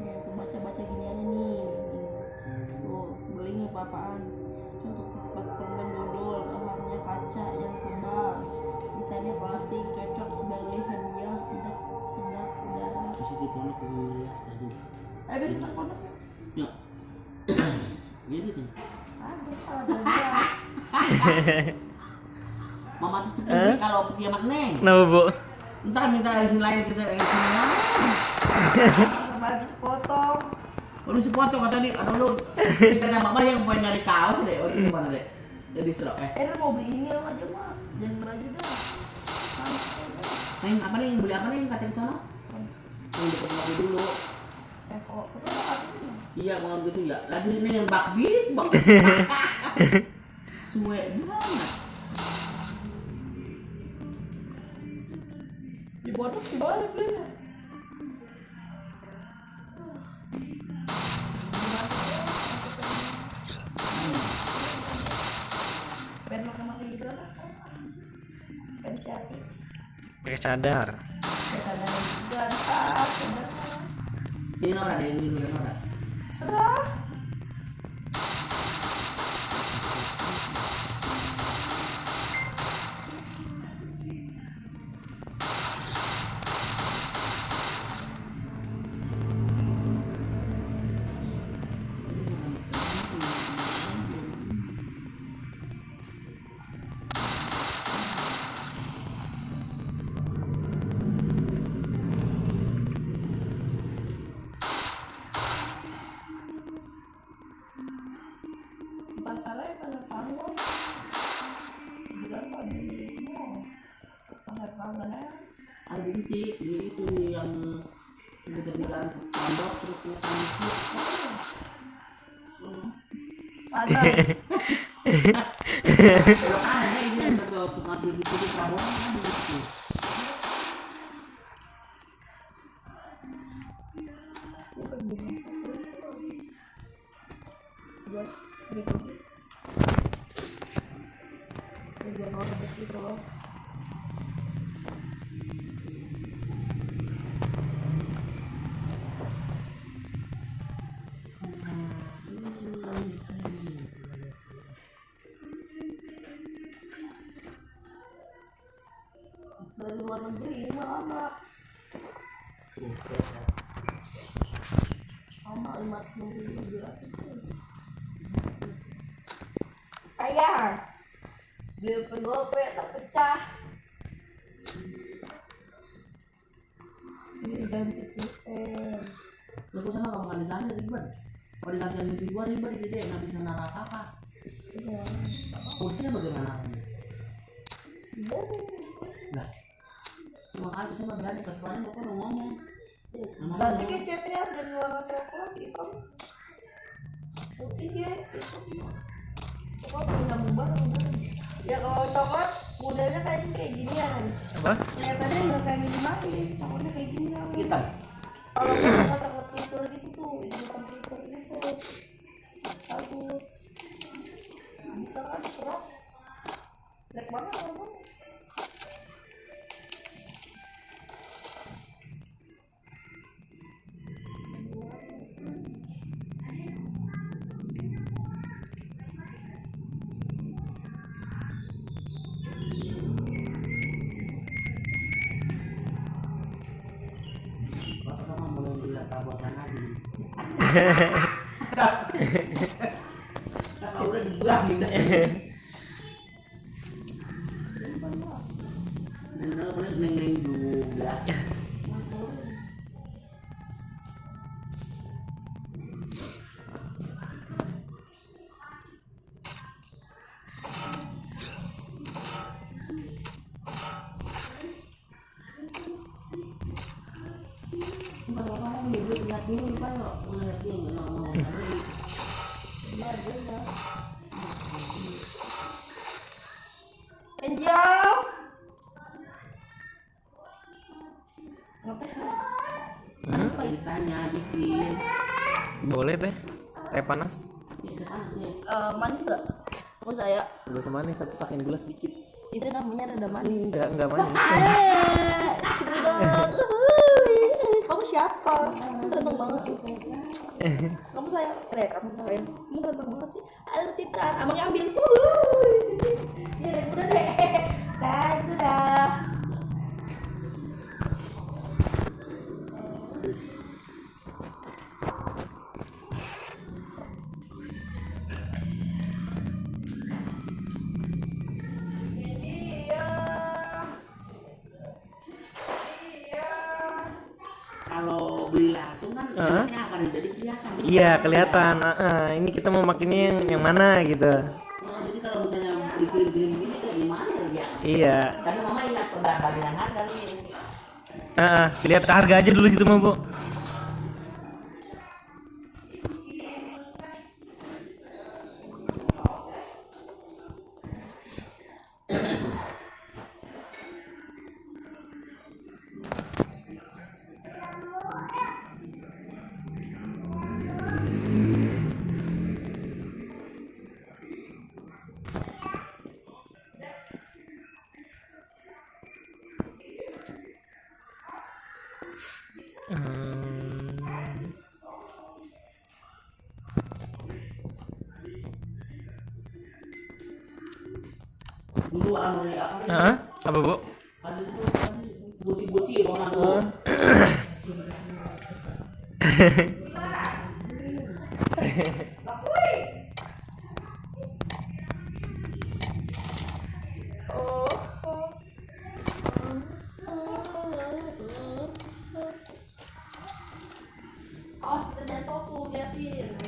Ya tuh baca giniannya nih. Tuh belinya apa-apaan. Untuk permen dodol, bahannya kaca yang tebal, desainnya klasik, cocok sebagai hadiah tidak udara. Masih di pondok dulu ya tadi. Ada di pondok? Ya. Gini kan. Ada. Mama tuh sedih kalau pergi sama Neng. Kenapa bu? Ntar minta resin lain kita resin lain. Habis potong. Udah si foto kata dia, aduh lu. Kita mama yang pengen nyari kaos deh. Oh itu mana deh? Jadi serok Mau beli ini aja mah, jangan baju dah. Neng apa nih? Beli apa nih? Kata di sana? Yang di kopi dulu. Kok betul. Iya kalau gitu ya. Lagi ini yang bakbit. Suwe banget. Di pondok sih balik belinya. Pen makan gitu lah. Pen siapa? Pakai cadar. Ada juga. Ini Nora deh, ini dulu Nora. Serah. Pasarnya banyak panggung. Bilang pada di mall. Pasar panggungnya. Ada ini sih, ini itu yang dekat-dekat pondok terus makan itu. Ada. Belok aja ini yang betul tukang beli itu di Prabowo kan di situ. Buat berikutnya. Jangan orang begitu loh. Dari luar negeri ini lama 5.000 sayang beli pengope tak pecah ini ganti kusen Lalu sana kalau nggak diganti ribet. Kalau diganti ribet ribet gede nggak bisa narak apa. iya Kursinya bagaimana? Nah, cuma kan sama biar ketuanya bapak udah ngomong. ganti kecetnya dan warna coklat hitam putih ya coklat nyambung banget ya kalau coklat modelnya kayak gini ya Apa? kelihatannya nggak kayak gini manis coklatnya kayak gini ya Kita kalau coklat filter gitu tuh bukan filter gitu bagus bisa kan serap black banget kan masa kamu mulai dilihat perabotan lagi. Nah, udah dibuang nih. Nah, boleh neng juga. Kalau kamu lihat dulu kan lihat dulu ngomong tadi. Angel ngapain Ditanya bikin. Boleh teh. Teh panas. manis gak? Mau saya Gak usah manis, tapi pakein gula sedikit. itu namanya rada manis Enggak manis. Cibudok. Kamu siapa? Kamu ganteng banget sih. Kamu sayang, kamu sayang. Kamu ganteng banget sih. Ayo Titan, abang ambil. Ya udah deh. Dah, itu dah. Kalau beli langsung kan enaknya apa nih? Jadi kelihatan. Iya kelihatan. Ini kita mau makinnya yang mana gitu. Oh, jadi kalau misalnya dikirim-kirim gini tuh gimana ya? Iya. Tapi mama ingat perbandingan harga nih. Lihat harga aja dulu situ mah bu. Dulu anu apa? Apa bu? Ada itu buci-buci orang tuh. Awas kita jatuh tuh, liatin.